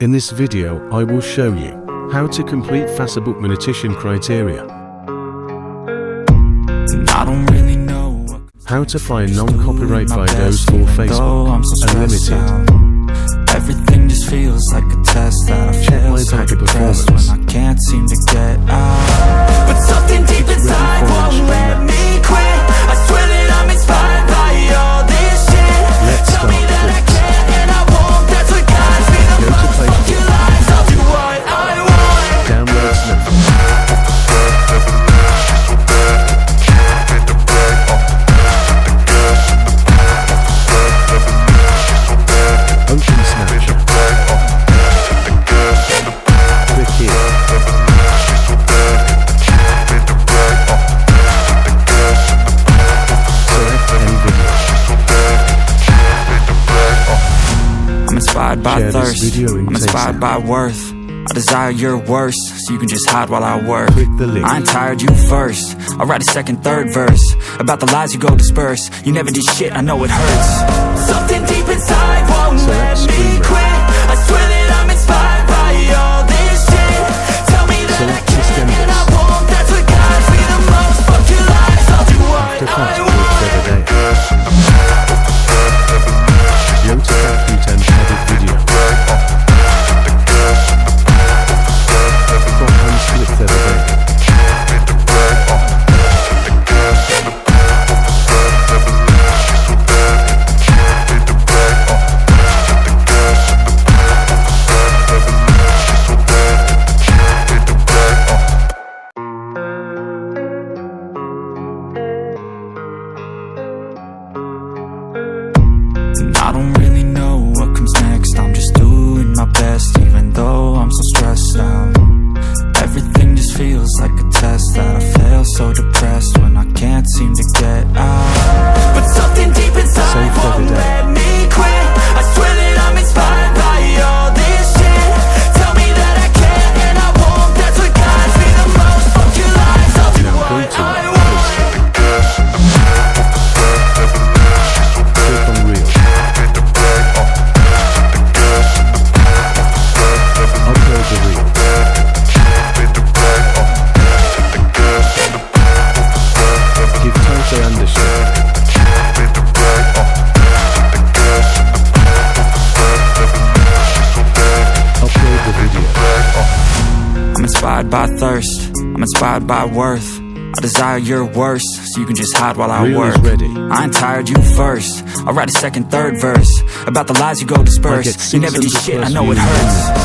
In this video, I will show you how to complete Facebook monetization criteria, how to find non-copyright videos for Facebook Unlimited. Everything just feels like a test that I fail so depressed when I can't seem to get out. But something deep inside won't let me quit. I swear that I'm inspired by all this shit. Tell me that I can't and I won't. That's what guides me the most. Fuck your lies, I'll do what I want. Download Snapchat. By thirst, I'm inspired by worth. I desire your worst, so you can just hide while I work. Click the link. I ain't tired, you first. I'll write a second, third verse about the lies you go disperse. You never did shit, I know it hurts. Something deep inside won't let me quit. I swear that I'm inspired by all this shit. Tell me that I can't and I won't. That's what guides me the most. Fuck your lies, I'll do what I want. I don't really know what comes next. I'm just doing my best, even though I'm so stressed out. Everything just feels like a test that I fail so depressed when I can't seem to get out. But something deep inside won't let me quit. I swear that I'm inspired by all this shit. Tell me that I can't and I won't. That's what guides me the most. Fuck your lies, I'll do what I want. Inspired by thirst, I'm inspired by worth. I desire your worst, so you can just hide while I work. I ain't tired, you first. I'll write a second, third verse about the lies you go disperse. You never did shit, I know it hurts.